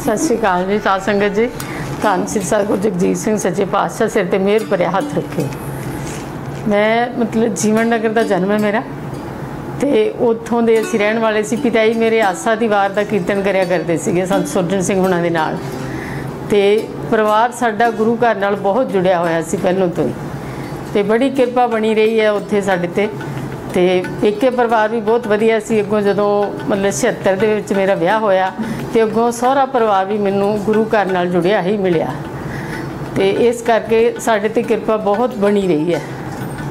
सत श्री अकाल जी। साध संगत जी, धन श्री सतगुरु जगजीत सिंह सच्चे पातशाह सिर ते मेहर भरिया हथ रखे। मैं मतलब जीवन नगर का जन्म है मेरा, तो उत्थों दे असीं रहण वाले सी। पिता जी मेरे आसा दी वार दा कीर्तन करिया करते सीगे संत सुरजन सिंह हुणां दे नाल। ते परिवार साडा गुरु घर नाल बहुत जुड़िया होया सी पहलों तो ही, तो बड़ी किरपा बनी रही है उत्थे साडे ते। ते पेके परिवार भी बहुत वधिया सी। अगों जदों मतलब 76 दे विच मेरा विआह होया ते अगों सहुरा परिवार भी मैनूं गुरु घर नाल जुड़िया ही मिलिया। तो इस करके साडे ते किरपा बहुत बनी रही है।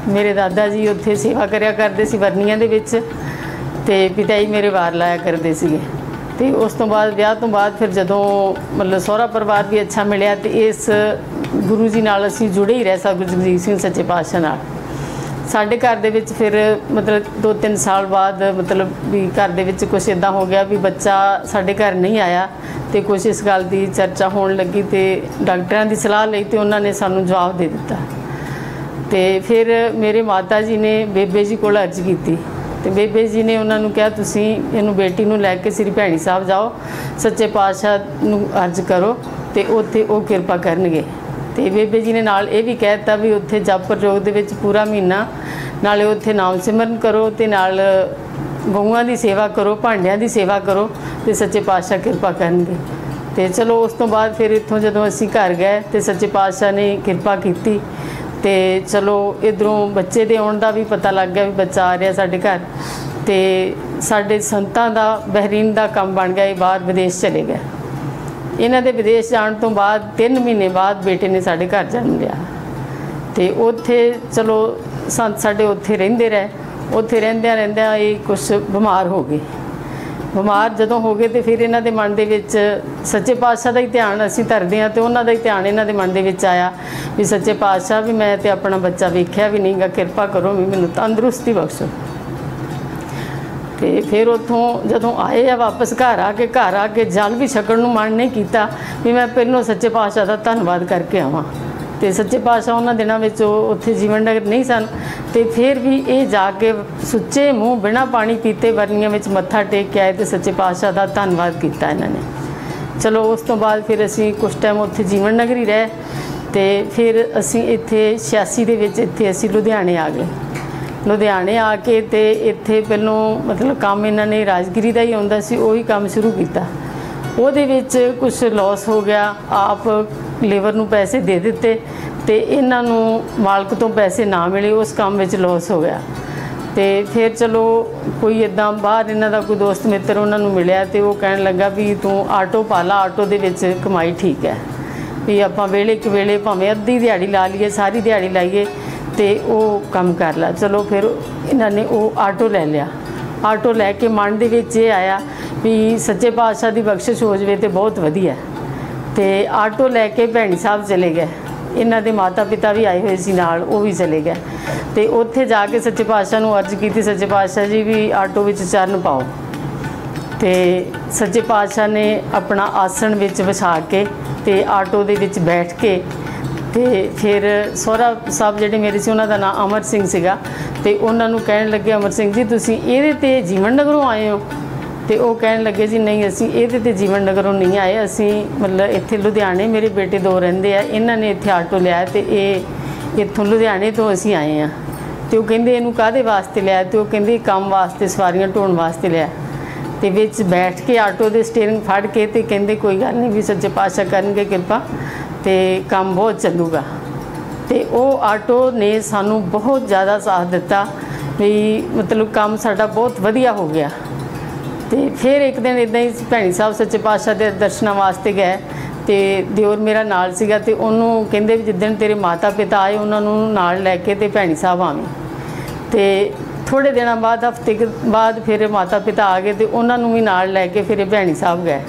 मेरे दादा जी उत्थे सेवा करिया करदे सी बरनियां दे विच, ते पिता जी मेरे वार लाया करदे सीगे। ते उस तो बाद विआह तो बाद फिर जदों मतलब सहुरा परिवार भी अच्छा मिलिया, तो इस गुरु जी नाल असीं जुड़े ही रह सतगुरु जगजीत सिंह सच्चे पातशाह नाल। साडे घर दे विच फिर मतलब 2-3 साल बाद मतलब भी घर दे विच कुछ इदां हो गया भी बच्चा साडे घर नहीं आया, तो कुछ इस गल की चर्चा होण लगी। तो डॉक्टरां की सलाह लई तो उन्होंने सानूं जवाब दे दिता। तो फिर मेरे माता जी ने बेबे जी कोल अर्ज की, तो बेबे जी ने उन्होंने कहा तुसीं इहनूं बेटी नूं लैके श्री भैणी साहब जाओ, सच्चे पातशाह नूं अर्ज करो, तो उत्थे वो किरपा करनगे। तो बेबे जी ने नाल ये भी कह दिता भी उत्थे जप प्रयोग दे विच पूरा महीना नाले उत्थे नाम सिमरन करो, तो नाल गऊआं की सेवा करो, भांडियां की सेवा करो, तो सच्चे पातशाह किरपा करनगे। तो चलो उस तो बाद फिर इत्थों जदों असीं घर गए तो सच्चे पातशाह ने किरपा की। तो चलो इधरों बच्चे दे आउण दा भी पता लग गया भी बच्चा आ रहा साडे घर। तो साडे संतां दा बहरीन दा काम बन गया, बाहर विदेश चले गए। इन्हां दे विदेश जाण तो बाद 3 महीने बाद बेटे ने साडे घर जन्म लिया। तो उत्थे चलो संत साडे उत्थे रहिंदे रहे। उत्थे रहिंदियां रहिंदियां ये कुछ बीमार हो गए। बीमार जदों हो गए तो फिर इन्हां दे मन दे विच सच्चे पातशाह दा ही ध्यान असीं धरदे हां, तो उन्हां दा ही ध्यान इन्हां दे मन दे विच आया भी सच्चे पातशाह भी मैं तो अपना बच्चा वेख्या भी नहीं गा, किरपा करो भी मैनूं तंदुरुस्ती बख्शो। तो फिर उत्थों जदों आए आ वापस घर आके जल भी छकण नूं मन नहीं कीता भी मैं पहलों सच्चे पातशाह दा धन्नवाद करके आवां। तो सच्चे पातशाह उन्हां दिनां विच उत्थे जीवन नगर नहीं सन, तो फिर भी ये जाके सुच्चे मूँह बिना पानी पीते बरनियां विच मत्था टेक के आए, तो सच्चे पातशाह दा धन्नवाद कीता इन्हां ने। चलो उस तो बाद फिर असीं कुछ टाइम उत्थे जीवन नगर ही रहे। तो फिर असीं इत्थे 86 दे विच इत्थे असीं लुधियाणे आ गए। लुधियाणे आके तो इत्थे पहलों मतलब काम इन्हां ने राजगिरी का ही आउंदा सी, उही काम शुरू किया। ਉਹਦੇ ਵਿੱਚ कुछ लॉस हो गया, आप लेबर नूं पैसे दे दिते तो इन्हां नूं मालक तो पैसे ना मिले, उस काम में लॉस हो गया। तो फिर चलो कोई इदां बाहर इन्हां दा कोई दोस्त मित्र उन्होंने मिलिया, तो वो कहन लगा भी तू आटो पा ला, आटो दे विच कमाई ठीक है भी आपां वेले क वेले भावें अद्धी दिहाड़ी ला लीए सारी दिहाड़ी लाइए तो वो काम कर ला। चलो फिर इन्होंने वो आटो ले लिया। आटो लैके मन दे विच ये आया भी सच्चे पातशाह की बख्शिश हो जाए तो बहुत वधिया। तो आटो लैके भैणी साहब चले गए। इन्हां दे माता पिता भी आए हुए सी नाल, वो भी चले गए। तो उत्थे जाके सच्चे पातशाह नूं अर्ज की, सच्चे पातशाह जी भी आटो विच चरण पाओ। तो सच्चे पातशाह ने अपना आसन विच विछा के ते आटो दे विच बैठ के तो फिर सहुरा साहब जिहड़े मेरे से उन्हों का नाम अमर सिंह सीगा, तो उन्होंने कहन लगे अमर सिंह जी तुसीं इहदे ते जीवन नगरों आए हो? तो वो कहन लगे जी नहीं असीं इहदे ते जीवन नगरों नहीं आए, असीं मतलब इत्थे लुधियाणे मेरे बेटे 2 रहिंदे आ, इन्हां ने इत्थे आटो लिया तो ये इत्थों लुधियाणे तो असीं आए हैं। तो वो कहंदे इहनूं काहदे वास्ते लिया? तो वो कहंदे काम वास्ते सवारियां ढोण वास्ते लिया। तो विच बैठ के आटो दे स्टीयरिंग फड़ के तो कहंदे कोई गल नहीं भी सच्चे पातशाह करनगे किरपा, तो काम बहुत चलूगा। तो वो आटो ने सानू बहुत ज़्यादा साथ दिता भी मतलब काम साडा बहुत वधिया हो गया। तो फिर एक दिन इदां ही भैणी साहब सच्चे पातशाह के दर्शनों वास्ते गए, तो दिओर मेरा नाल सीगा, तो उन्होंने कहंदे भी जिद्दण तेरे माता पिता आए उन्होंने नाल लैके तो भैणी साहब आवीं। तो थोड़े दिनों बाद हफ्ते के बाद फिर माता पिता आ गए, तो उन्होंने भी नाल लैके फिर भैणी साहब गए।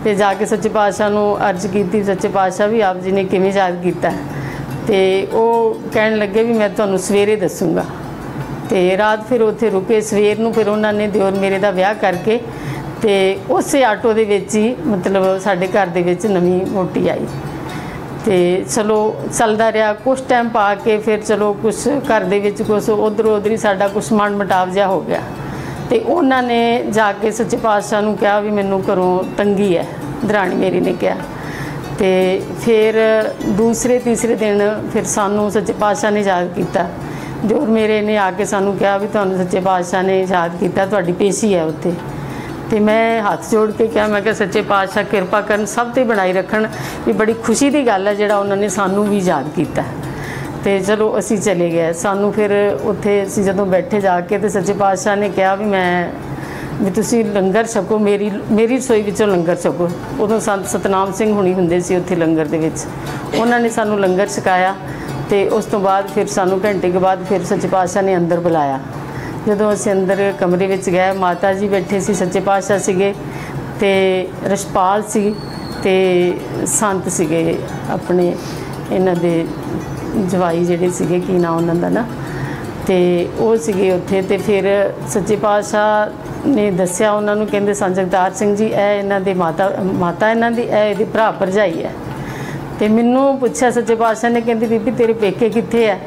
तो जाके सच्चे पातशाह नूं अर्ज की, सच्चे पातशाह भी आप जी ने किवें याद किया? तो वो कहन लगे भी मैं तुहानूं सवेरे दसूँगा। तो रात फिर उत्थे रुके। सवेर नूं फिर उन्होंने दिओर मेरे दा विआह करके तो उस आटो दे विच ही मतलब साडे घर दे विच नवीं मोटी आई। तो चलो चलदा रहा कुछ टाइम पा के, फिर चलो कुछ घर दे विच कुछ उधर उधर ही साडा कुछ मन मुटाव जिहा हो गया। तो उन्होंने जाके सच्चे पातशाह नूं कहा भी मैनूं घरों तंगी है दराणी मेरी ने कहा। तो फिर दूसरे तीसरे दिन फिर सानू सच्चे पातशाह ने याद किया। दिओर मेरे ने आके सानू कहा भी तुहानू सच्चे पातशाह ने याद किया, तुहाडी पेशी है उत्थे। तो मैं हाथ जोड़ के कहा, मैं सच्चे पातशाह किरपा करन, सब ते बनाई रखन, भी बड़ी खुशी की गल है जिहड़ा उन्होंने सानू भी याद किया। तो चलो असी चले गए। सानू फिर उत्थे असी जदों बैठे जाके तो सच्चे पातशाह ने कहा भी मैं भी तुसी लंगर छको, मेरी रसोई विचों लंगर छको। उदों संत सतनाम सिंह हुणी हुंदे सी उत्थे लंगर दे विच, उन्होंने सानू लंगर छकाया। तो उस तो बाद फिर सानू घंटे के बाद फिर सच्चे पातशाह ने अंदर बुलाया। जदों असीं अंदर कमरे विच गए, माता जी बैठे सी, सच्चे पातशाह सीगे ते रछपाल सी ते संत सीगे अपने इन्हां दे जवाई जिहड़े सीगे, की नाम उन्हां दा ना, ते वो सीगे उत्थे। ते फिर सच्चे पातशाह ने दस्सिया उन्होंने, कहंदे संत जगतार सिंह जी ए इन्हां दे माता इन्हां दी, ए इहदे भरा भरजाई है। तो मैनू पुछया सच्चे पातशाह ने, कहंदी बीबी तेरे पेके कित्थे है?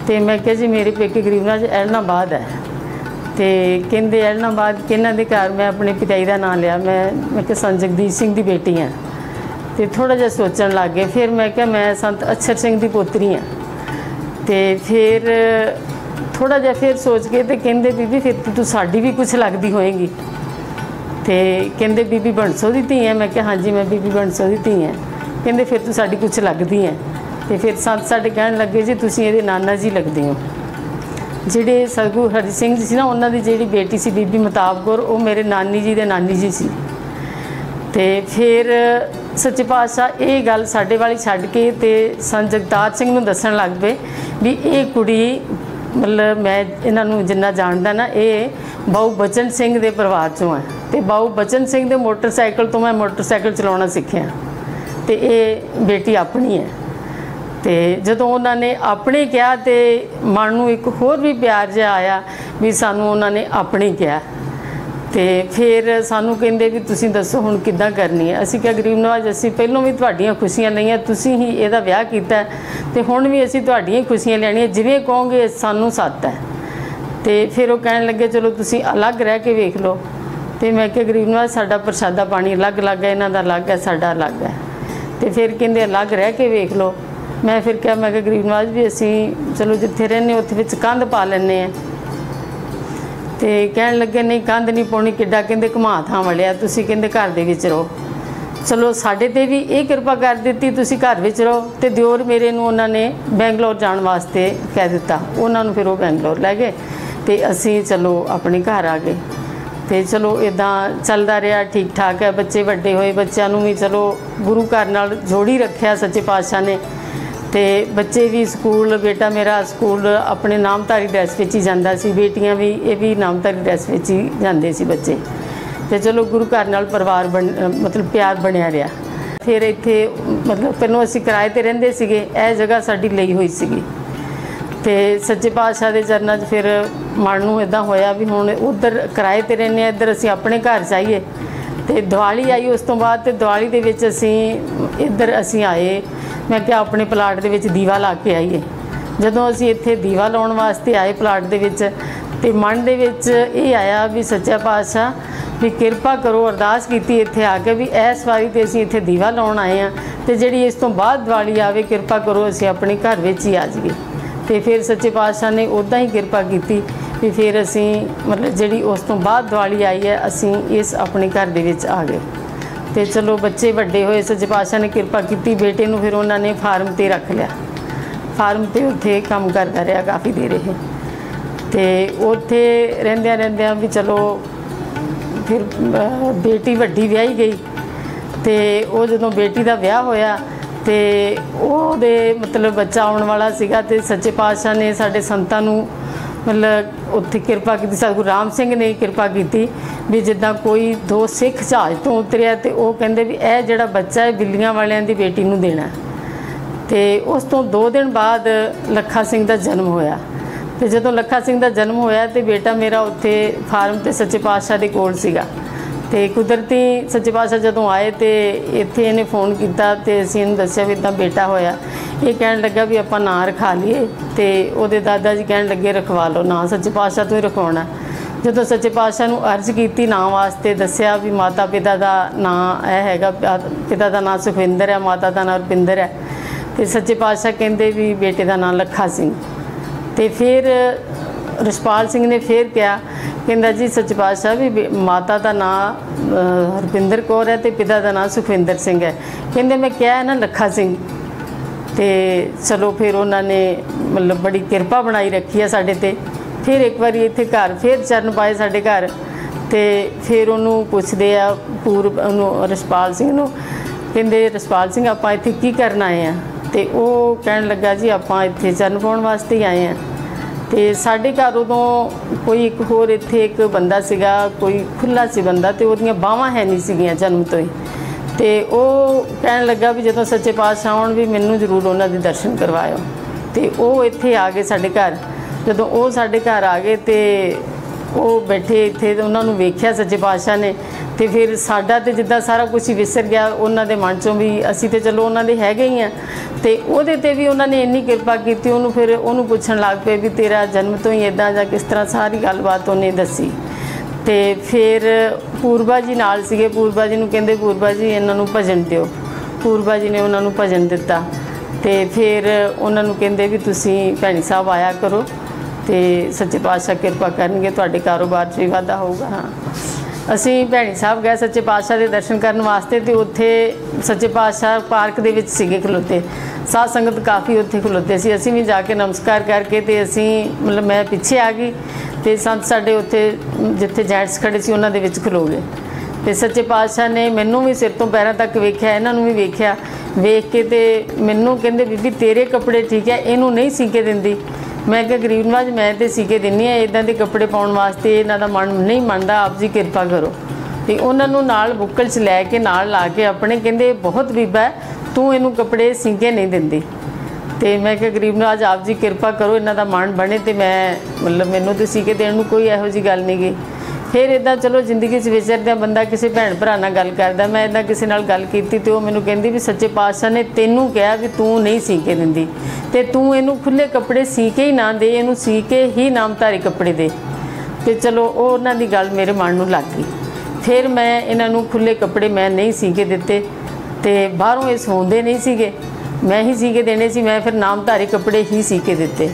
तो मैं कहा जी मेरे पेके गरीबनाथ एलनाबाद है। तो कहंदे एलनाबाद किन्हां दे घर? मैं अपने पिताई का नाम लिया, मैं कहा संत जगदीश सिंह की बेटी हाँ। तो थोड़ा जिहा सोचन लग गए। फिर मैं क्या, मैं संत अक्षर सिंह की पोतरी हाँ। तो फिर थोड़ा जिहा फिर सोच के तो कहंदे बीबी फिर तू साड़ी भी कुछ लगती होएगी। तो कहंदे बीबी बंसो की धी है। मैं कहा हाँ जी मैं बीबी बंसो की धी है। कहंदे फिर तू साड़ी कुछ लगती है। तो फिर संत साडे कहन लगे जी तुसीं इहदे नाना जी लगदे हो। जिहड़े सतगुरु हरि सिंह जी सी ना, उन्हां दी जिहड़ी बेटी सी बीबी महताब कौर, वो मेरे नानी जी दे नानी जी सी। तो फिर सच्चे पातशाह ये गल साडे वाली छड्ड के ते संत जगतार सिंह नूं दस्सण लग पे भी ये कुड़ी मतलब मैं इन्हां नूं जिन्ना जानदा ना, ये बाऊ बचन सिंह दे परिवार चों है। तो बाऊ बचन सिंह दे मोटरसाइकिल तो मैं मोटरसाइकिल चलाउणा सिੱਖਿਆ। तो ये बेटी अपनी है। तो जदों उन्होंने अपने कहा तो मन में एक होर भी प्यार जिहा आया भी सानू उन्होंने अपने कहा। तो फिर सानू कहंदे भी तुसीं दसो हुण किद्दां करनी है। असीं कहा गरीब नवाज असीं पहलों भी तुहाडीआं खुशियां लईआं, तुसीं ही इहदा विआह कीता ते हुण भी असीं तुहाडीआं ही खुशियां लैणीआं, जिवें कहोगे सानू सत्त है। तो फिर वो कहण लगे चलो तुसीं अलग रह के वेख लो। तो मैं कहा गरीब नवाज साडा प्रसादा पानी अलग अलग है, इन्हां दा अलग है, साडा अलग है। तो फिर कहंदे अलग रह के वेख लो। मैं फिर क्या, मैं गरीब नवाज भी असीं चलो जिथे रहने उत्थे विच कंध पा लैने हैं। तो कहण लगे नहीं कंध नहीं पाउणी, किड्डा कहंदे घुमा थां वड़िया, तुसीं कहंदे घर दे विच रहो। चलो साडे ते भी ये किरपा कर दित्ती तुसीं घर विच रहो। तो दिओर मेरे नूं उन्हां ने बैंगलोर जाण वास्ते कह दित्ता, उन्हां नूं फिर वो बैंगलोर लै गए। तो असीं चलो अपने घर आ गए। तो चलो इदां चलदा रहा, ठीक ठाक है। बच्चे वड्डे होए, बच्चों नूं भी चलो गुरु घर नाल जोड़ी रखिया सच्चे पातशाह ने। तो बच्चे भी स्कूल, बेटा मेरा स्कूल अपने नामधारी ड्रैस में ही जाता सी, बेटियां भी ये भी नामधारी ड्रैस में ही जाते सी बच्चे। तो चलो गुरु घर नाल परिवार मतलब प्यार बनया रहा। फिर इत्थे मतलब पहलों असीं किराए ते रहिंदे सीगे, यह जगह साडी लई हुई सीगी। तो सच्चे पातशाह के चरणों च फिर मन नूं इदां होया भी हुण उधर किराए ते रहने, इधर असीं अपने घर जाइए। तो दिवाली आई उस तो बाद, तो दिवाली दे विच असीं इधर असीं आए। मैं क्या अपने प्लाट दे विच दीवा ला के आईए। जदों असीं इत्थे दीवा लाउण वास्ते आए प्लाट दे विच, ते मन दे विच ये आया भी सच्चा पातशाह भी किरपा करो, अरदास कीती इत्थे आके भी इस वारी ते असीं इत्थे दीवा लाउण आए हैं, तो जिहड़ी इस तो बाद दिवाली आवे किरपा करो असीं अपने घर विच ही आ जाइए। तो फिर सच्चे पातशाह ने उदा ही किरपा की भी फिर असी मतलब जी उस तो बाद दिवाली आई है असी इस अपने घर दे विच आ गए। तो चलो बच्चे वड्डे होए, सच्चे पातशाह ने किरपा की। बेटे नूं फिर उन्होंने फार्म ते रख लिया, फार्म ते उत्थे काम करता रहा काफ़ी देर। तो उत्थे रहिंदियां रहिंदियां भी चलो फिर बेटी वड्डी विआही गई। तो वो जदों बेटी का विआह होया तो ਉਹਦੇ मतलब बच्चा आने वाला सीगा। ते सच्चे पातशाह ने साडे संतां नूं मतलब उत्थे किरपा की, सतगुरु राम सिंह ने किरपा की भी जिद्दां कोई दो सिख जहाज तो उतरिया तो वो कहंदे भी यह जिहड़ा बच्चा है बिल्लियां वालियां दी बेटी नूं देना। तो उस तो 2 दिन बाद लखा सिंह का जन्म होया। तो जदों लखा सिंह का जन्म होया तो बेटा मेरा उत्थे फार्म ते सच्चे पातशाह दे कोल सीगा। तो कुदरती सच्चे पातशाह जदों आए तो इत्थे इन्हें फोन किया तो असीं इहनूं दस्सिया भी इदां बेटा होया। ये कहण लगा भी आपां नां रखा लीए। तो उहदे दादा जी कहण लगे रखवा लो नां, सच्चे पातशाह तो ही रखवाउणा। ਜਦੋਂ ਸੱਚੇ ਪਾਤਸ਼ਾਹ ਨੂੰ ਅਰਜ਼ ਕੀਤੀ ਨਾਂ ਵਾਸਤੇ, ਦੱਸਿਆ ਵੀ ਮਾਤਾ ਪਿਤਾ ਦਾ ਨਾਂ ਇਹ ਹੈਗਾ, ਪਿਤਾ ਦਾ ਨਾਂ ਸੁਖਵਿੰਦਰ ਹੈ, ਮਾਤਾ ਦਾ ਨਾਂ ਰੁਪਿੰਦਰ ਹੈ। ਤੇ ਸੱਚੇ ਪਾਤਸ਼ਾਹ ਕਹਿੰਦੇ ਵੀ ਬੇਟੇ ਦਾ ਨਾਂ ਲੱਖਾ ਸਿੰਘ। ਤੇ ਫਿਰ ਰਛਪਾਲ ਸਿੰਘ ਨੇ ਫਿਰ ਕਿਹਾ, ਕਹਿੰਦਾ ਜੀ ਸੱਚੇ ਪਾਤਸ਼ਾਹ ਵੀ ਮਾਤਾ ਦਾ ਨਾਂ ਰੁਪਿੰਦਰ ਕੌਰ ਹੈ ਤੇ ਪਿਤਾ ਦਾ ਨਾਂ ਸੁਖਵਿੰਦਰ ਸਿੰਘ ਹੈ। ਕਹਿੰਦੇ मैं ਕਿਹਾ है ना ਲੱਖਾ ਸਿੰਘ। ਤੇ ਚਲੋ ਫਿਰ ਉਹਨਾਂ ਨੇ ਮਤਲਬ ਬੜੀ ਕਿਰਪਾ ਬਣਾਈ ਰੱਖੀ ਹੈ ਸਾਡੇ ਤੇ। ਫਿਰ ਇੱਕ ਵਾਰੀ ਇੱਥੇ ਘਰ ਫਿਰ ਚਰਨ ਪਾਏ ਸਾਡੇ ਘਰ। ਤੇ ਫਿਰ ਉਹਨੂੰ ਪੁੱਛਦੇ ਆ ਉਹਨੂੰ ਰਛਪਾਲ ਸਿੰਘ ਨੂੰ, ਕਹਿੰਦੇ ਰਛਪਾਲ ਸਿੰਘ ਆਪਾਂ ਇੱਥੇ ਕੀ ਕਰਨ ਆਏ ਆ? ਤੇ ਉਹ ਕਹਿਣ ਲੱਗਾ ਜੀ ਆਪਾਂ ਇੱਥੇ ਚਰਨ ਪਾਉਣ ਵਾਸਤੇ ਹੀ ਆਏ ਆ। ਤੇ ਸਾਡੇ ਘਰ ਉਦੋਂ ਕੋਈ ਇੱਕ ਹੋਰ ਇੱਥੇ ਇੱਕ ਬੰਦਾ ਸੀਗਾ, ਕੋਈ ਖੁੱਲ੍ਹਾ ਸੀ ਬੰਦਾ, ਤੇ ਉਹਦੀਆਂ ਬਾਹਾਂ ਹੈ ਨਹੀਂ ਸੀਗੀਆਂ ਜਨਮ ਤੋਂ ਹੀ। ਤੇ ਉਹ ਕਹਿਣ ਲੱਗਾ ਵੀ ਜਦੋਂ ਸੱਚੇ ਪਾਤਸ਼ਾਹ ਆਉਣ ਵੀ ਮੈਨੂੰ ਜ਼ਰੂਰ ਉਹਨਾਂ ਦੇ ਦਰਸ਼ਨ ਕਰਵਾਇਓ। ਤੇ ਉਹ ਇੱਥੇ ਆ ਗਏ ਸਾਡੇ ਘਰ। ਜਦੋਂ ਉਹ ਸਾਡੇ ਘਰ ਆ ਗਏ ਤੇ ਉਹ ਬੈਠੇ ਇੱਥੇ, ਉਹਨਾਂ ਨੂੰ ਵੇਖਿਆ ਸੱਚੇ ਪਾਤਸ਼ਾਹ ਨੇ। ਤੇ ਫਿਰ ਸਾਡਾ ਤੇ ਜਿੱਦਾਂ ਸਾਰਾ ਕੁਝ ਹੀ ਵਿਸਰ ਗਿਆ ਉਹਨਾਂ ਦੇ ਮਨ 'ਚੋਂ ਵੀ, ਅਸੀਂ ਤੇ ਚਲੋ ਉਹਨਾਂ ਦੇ ਹੈਗੇ ਹੀ ਆ। ਤੇ ਉਹਦੇ ਤੇ ਵੀ ਉਹਨਾਂ ਨੇ ਇੰਨੀ ਕਿਰਪਾ ਕੀਤੀ। ਉਹਨੂੰ ਫਿਰ ਉਹਨੂੰ ਪੁੱਛਣ ਲੱਗ ਪਏ ਵੀ ਤੇਰਾ ਜਨਮ ਤੋਂ ਹੀ ਇੱਦਾਂ ਜਾਂ ਕਿਸ ਤਰ੍ਹਾਂ, ਸਾਰੀ ਗੱਲਬਾਤ ਉਹਨੇ ਦੱਸੀ। ਤੇ ਫਿਰ ਪੂਰਬਾ ਜੀ ਨਾਲ ਸੀਗੇ। ਪੂਰਬਾ ਜੀ ਨੂੰ ਕਹਿੰਦੇ ਪੂਰਬਾ ਜੀ ਇਹਨਾਂ ਨੂੰ ਭਜਨ ਦਿਓ। ਪੂਰਬਾ ਜੀ ਨੇ ਉਹਨਾਂ ਨੂੰ ਭਜਨ ਦਿੱਤਾ। ਤੇ ਫਿਰ ਉਹਨਾਂ ਨੂੰ ਕਹਿੰਦੇ ਵੀ ਤੁਸੀਂ ਭੈਣੀ ਸਾਹਿਬ ਆਇਆ ਕਰੋ ਤੇ ਸੱਚੇ ਪਾਤਸ਼ਾਹ ਕਿਰਪਾ ਕਰਨਗੇ, ਤੁਹਾਡੇ ਕਾਰੋਬਾਰ 'ਚ ਵੀ ਵਾਧਾ ਹੋਊਗਾ। ਹਾਂ, ਅਸੀਂ ਭੈਣੀ ਸਾਹਿਬ ਗਏ ਸੱਚੇ ਪਾਤਸ਼ਾਹ ਦੇ ਦਰਸ਼ਨ ਕਰਨ ਵਾਸਤੇ। ਤੇ ਉੱਥੇ ਸੱਚੇ ਪਾਤਸ਼ਾਹ ਪਾਰਕ ਦੇ ਵਿੱਚ ਸੀਗੇ ਖਲੋਤੇ, ਸਾਧ ਸੰਗਤ ਕਾਫੀ ਉੱਥੇ ਖਲੋਤੇ ਸੀ। ਅਸੀਂ ਵੀ ਜਾ ਕੇ ਨਮਸਕਾਰ ਕਰਕੇ ਤੇ ਅਸੀਂ ਮਤਲਬ ਮੈਂ ਪਿੱਛੇ ਆ ਗਈ ਤੇ ਸੰਤ ਸਾਡੇ ਉੱਥੇ ਜਿੱਥੇ ਜੈਂਟਸ ਖੜੇ ਸੀ ਉਹਨਾਂ ਦੇ ਵਿੱਚ ਖਲੋ ਗਏ। ਤੇ ਸੱਚੇ ਪਾਤਸ਼ਾਹ ਨੇ ਮੈਨੂੰ ਵੀ ਸਿਰ ਤੋਂ ਪੈਰਾਂ ਤੱਕ ਵੇਖਿਆ, ਇਹਨਾਂ ਨੂੰ ਵੀ ਵੇਖਿਆ। ਵੇਖ ਕੇ ਤੇ ਮੈਨੂੰ ਕਹਿੰਦੇ ਬੀਬੀ ਤੇਰੇ ਕੱਪੜੇ ਠੀਕ ਹੈ, ਇਹਨੂੰ ਨਹੀਂ ਸੀ ਕੇ ਦਿੰਦੀ। ਮੈਂ ਕਿਹਾ ਗਰੀਬ ਨਵਾਜ ਮੈਂ ਤੇ ਸੀ ਕੇ ਦਿੰਦੀ ਹਾਂ, ਇੱਦਾਂ ਦੇ ਕੱਪੜੇ ਪਾਉਣ ਵਾਸਤੇ ਇਹਨਾਂ ਦਾ ਮਨ ਨਹੀਂ ਮੰਨਦਾ, ਆਪ ਜੀ ਕਿਰਪਾ ਕਰੋ। ਤੇ ਉਹਨਾਂ ਨੂੰ ਨਾਲ ਬੁੱਕਲ 'ਚ ਲੈ ਕੇ ਨਾਲ ਲਾ ਕੇ ਆਪਣੇ ਕਹਿੰਦੇ ਬਹੁਤ ਬੀਬਾ ਤੂੰ ਇਹਨੂੰ ਕੱਪੜੇ ਸੀ ਕੇ ਨਹੀਂ ਦਿੰਦੀ। ਤੇ ਮੈਂ ਕਿਹਾ ਗਰੀਬ ਨਵਾਜ ਆਪ ਜੀ ਕਿਰਪਾ ਕਰੋ, ਇਹਨਾਂ ਦਾ ਮਨ ਬਣੇ ਤੇ ਮੈਂ ਮਤਲਬ ਮੈਨੂੰ ਤੇ ਸੀ ਕੇ ਦੇਣ ਨੂੰ ਕੋਈ ਇਹੋ ਜਿਹੀ ਗੱਲ ਨਹੀਂ ਗੀ। ਫਿਰ ਇੱਦਾਂ ਚਲੋ ਜ਼ਿੰਦਗੀ 'ਚ ਵਿਚਰਦਿਆਂ ਬੰਦਾ ਕਿਸੇ ਭੈਣ ਭਰਾ ਨਾਲ ਗੱਲ ਕਰਦਾ। ਮੈਂ ਇੱਦਾਂ ਕਿਸੇ ਨਾਲ ਗੱਲ ਕੀਤੀ ਤੇ ਉਹ ਮੈਨੂੰ ਕਹਿੰਦੀ ਵੀ ਸੱਚੇ ਪਾਤਸ਼ਾਹ ਨੇ ਤੈਨੂੰ ਕਿਹਾ ਵੀ ਤੂੰ ਨਹੀਂ ਸੀ ਕੇ ਦਿੰਦੀ ਤੇ ਤੂੰ ਇਹਨੂੰ ਖੁੱਲ੍ਹੇ ਕੱਪੜੇ ਸੀ ਕੇ ਹੀ ਨਾ ਦੇ, ਇਹਨੂੰ ਸੀ ਕੇ ਹੀ ਨਾਮਧਾਰੀ ਕੱਪੜੇ ਦੇ। ਤੇ ਚਲੋ ਉਹ ਉਹਨਾਂ ਦੀ ਗੱਲ ਮੇਰੇ ਮਨ ਨੂੰ ਲੱਗ ਗਈ। ਫਿਰ ਮੈਂ ਇਹਨਾਂ ਨੂੰ ਖੁੱਲ੍ਹੇ ਕੱਪੜੇ ਮੈਂ ਨਹੀਂ ਸੀ ਕੇ ਦਿੱਤੇ ਤੇ ਬਾਹਰੋਂ ਇਹ ਸਵਾਉਂਦੇ ਨਹੀਂ ਸੀਗੇ, ਮੈਂ ਹੀ ਸੀ ਕੇ ਦੇਣੇ ਸੀ। ਮੈਂ ਫਿਰ ਨਾਮਧਾਰੀ ਕੱਪੜੇ ਹੀ ਸੀ ਕੇ ਦਿੱਤੇ।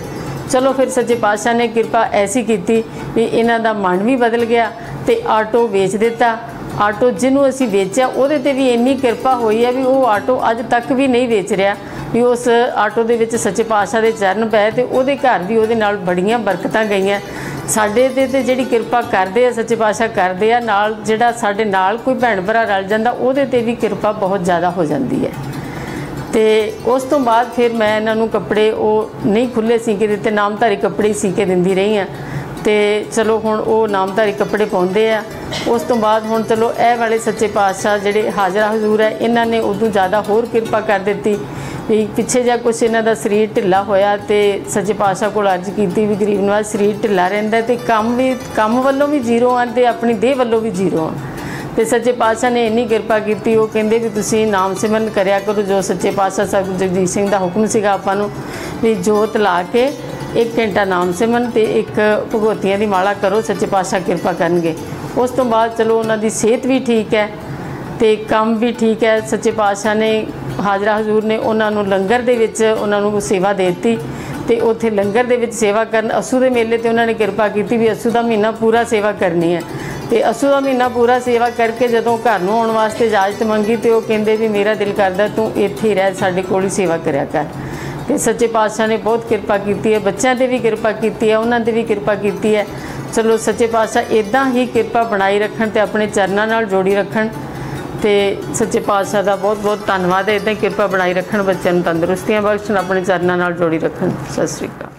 ਚਲੋ ਫਿਰ ਸੱਚੇ ਪਾਤਸ਼ਾਹ ਨੇ ਕਿਰਪਾ ਐਸੀ ਕੀਤੀ ਵੀ ਇਹਨਾਂ ਦਾ ਮਨ ਵੀ ਬਦਲ ਗਿਆ ਤੇ ਆਟੋ ਵੇਚ ਦਿੱਤਾ। ਆਟੋ ਜਿਹਨੂੰ ਅਸੀਂ ਵੇਚਿਆ ਉਹਦੇ ਤੇ ਵੀ ਇੰਨੀ ਕਿਰਪਾ ਹੋਈ ਹੈ ਵੀ ਉਹ ਆਟੋ ਅੱਜ ਤੱਕ ਵੀ ਨਹੀਂ ਵੇਚ ਰਿਹਾ। ਵੀ ਉਸ ਆਟੋ ਦੇ ਵਿੱਚ ਸੱਚੇ ਪਾਤਸ਼ਾਹ ਦੇ ਚਰਨ ਪਏ ਤੇ ਉਹਦੇ ਘਰ ਵੀ ਉਹਦੇ ਨਾਲ ਬੜੀਆਂ ਬਰਕਤਾਂ ਗਈਆਂ। ਸਾਡੇ ਤੇ ਜਿਹੜੀ ਕਿਰਪਾ ਕਰਦੇ ਆ ਸੱਚੇ ਪਾਤਸ਼ਾਹ ਕਰਦੇ ਆ, ਨਾਲ ਜਿਹੜਾ ਸਾਡੇ ਨਾਲ ਕੋਈ ਭੈਣ ਭਰਾ ਰਲ ਜਾਂਦਾ ਉਹਦੇ ਤੇ ਵੀ ਕਿਰਪਾ ਬਹੁਤ ਜ਼ਿਆਦਾ ਹੋ ਜਾਂਦੀ ਹੈ। ਤੇ ਉਸ ਤੋਂ ਬਾਅਦ ਫਿਰ ਮੈਂ ਇਹਨਾਂ ਨੂੰ ਕੱਪੜੇ ਉਹ ਨਹੀਂ ਖੁੱਲ੍ਹੇ ਸੀ ਕੇ ਦਿੱਤੇ, ਨਾਮਧਾਰੀ ਕੱਪੜੇ ਸੀ ਕੇ ਦਿੰਦੀ ਰਹੀ ਹਾਂ। ਤੇ ਚਲੋ ਹੁਣ ਉਹ ਨਾਮਧਾਰੀ ਕੱਪੜੇ ਪਾਉਂਦੇ ਆ। ਉਸ ਤੋਂ ਬਾਅਦ ਹੁਣ ਚਲੋ ਇਹ ਵਾਲੇ ਸੱਚੇ ਪਾਤਸ਼ਾਹ ਜਿਹੜੇ ਹਾਜ਼ਰਾ ਹਜ਼ੂਰ ਹੈ ਇਹਨਾਂ ਨੇ ਉਦੋਂ ਜ਼ਿਆਦਾ ਹੋਰ ਕਿਰਪਾ ਕਰ ਦਿੱਤੀ। ਵੀ ਪਿੱਛੇ ਜਿਹਾ ਕੁਛ ਇਹਨਾਂ ਦਾ ਸਰੀਰ ਢਿੱਲਾ ਹੋਇਆ ਤੇ ਸੱਚੇ ਪਾਤਸ਼ਾਹ ਕੋਲ ਅਰਜ਼ ਕੀਤੀ ਵੀ ਗਰੀਬ ਨਵਾਜ ਸਰੀਰ ਢਿੱਲਾ ਰਹਿੰਦਾ ਤੇ ਕੰਮ ਵੱਲੋਂ ਵੀ ਜ਼ੀਰੋ ਆ ਤੇ ਆਪਣੀ ਦੇਹ ਵੱਲੋਂ ਵੀ ਜ਼ੀਰੋ ਆ। ਤੇ ਸੱਚੇ ਪਾਤਸ਼ਾਹ ਨੇ ਇੰਨੀ ਕਿਰਪਾ ਕੀਤੀ। ਉਹ ਕਹਿੰਦੇ ਵੀ ਤੁਸੀਂ ਨਾਮ ਸਿਮਰਨ ਕਰਿਆ ਕਰੋ, ਜੋ ਸੱਚੇ ਪਾਤਸ਼ਾਹ ਸਾਹਿਬ ਜਗਜੀਤ ਸਿੰਘ ਦਾ ਹੁਕਮ ਸੀਗਾ ਆਪਾਂ ਨੂੰ ਵੀ ਜੋਤ ਲਾ ਕੇ 1 ਘੰਟਾ ਨਾਮ ਸਿਮਰਨ ਤੇ 1 ਭਗਵਤੀਆਂ ਦੀ ਮਾਲਾ ਕਰੋ, ਸੱਚੇ ਪਾਤਸ਼ਾਹ ਕਿਰਪਾ ਕਰਨਗੇ। ਉਸ ਤੋਂ ਬਾਅਦ ਚਲੋ ਉਹਨਾਂ ਦੀ ਸਿਹਤ ਵੀ ਠੀਕ ਹੈ ਤੇ ਕੰਮ ਵੀ ਠੀਕ ਹੈ। ਸੱਚੇ ਪਾਤਸ਼ਾਹ ਨੇ ਹਾਜ਼ਰਾ ਹਜ਼ੂਰ ਨੇ ਉਹਨਾਂ ਨੂੰ ਲੰਗਰ ਦੇ ਵਿੱਚ ਉਹਨਾਂ ਨੂੰ ਸੇਵਾ ਦੇ ਦਿੱਤੀ ਤੇ ਉੱਥੇ ਲੰਗਰ ਦੇ ਵਿੱਚ ਸੇਵਾ ਕਰਨ ਅੱਸੂ ਦੇ ਮੇਲੇ ਤੇ ਉਹਨਾਂ ਨੇ ਕਿਰਪਾ ਕੀਤੀ ਵੀ ਅੱਸੂ ਦਾ ਮਹੀਨਾ ਪੂਰਾ ਸੇਵਾ ਕਰਨੀ ਹੈ। ਤੇ ਅੱਸੂ ਦਾ ਮਹੀਨਾ ਪੂਰਾ ਸੇਵਾ ਕਰਕੇ ਜਦੋਂ ਘਰ ਨੂੰ ਆਉਣ ਵਾਸਤੇ ਇਜਾਜ਼ਤ ਮੰਗੀ ਤੇ ਉਹ ਕਹਿੰਦੇ ਵੀ ਮੇਰਾ ਦਿਲ ਕਰਦਾ ਤੂੰ ਇੱਥੇ ਹੀ ਰਹਿ, ਸਾਡੇ ਕੋਲ ਹੀ ਸੇਵਾ ਕਰਿਆ ਕਰ। ਤੇ ਸੱਚੇ ਪਾਤਸ਼ਾਹ ਨੇ ਬਹੁਤ ਕਿਰਪਾ ਕੀਤੀ ਹੈ, ਬੱਚਿਆਂ 'ਤੇ ਵੀ ਕਿਰਪਾ ਕੀਤੀ ਹੈ, ਉਹਨਾਂ 'ਤੇ ਵੀ ਕਿਰਪਾ ਕੀਤੀ ਹੈ। ਚਲੋ ਸੱਚੇ ਪਾਤਸ਼ਾਹ ਇੱਦਾਂ ਹੀ ਕਿਰਪਾ ਬਣਾਈ ਰੱਖਣ ਤੇ ਆਪਣੇ ਚਰਨਾਂ ਨਾਲ ਜੋੜੀ ਰੱਖਣ। ਤੇ ਸੱਚੇ ਪਾਤਸ਼ਾਹ ਦਾ ਬਹੁਤ ਬਹੁਤ ਧੰਨਵਾਦ ਹੈ। ਇੱਦਾਂ ਹੀ ਕਿਰਪਾ ਬਣਾਈ ਰੱਖਣ, ਬੱਚਿਆਂ ਨੂੰ ਤੰਦਰੁਸਤੀਆਂ ਬਖਸ਼ਣ, ਆਪਣੇ ਚਰਨਾਂ ਨਾਲ ਜੋੜੀ ਰੱਖਣ। ਸਤਿ ਸ਼੍ਰੀ ਅਕਾਲ।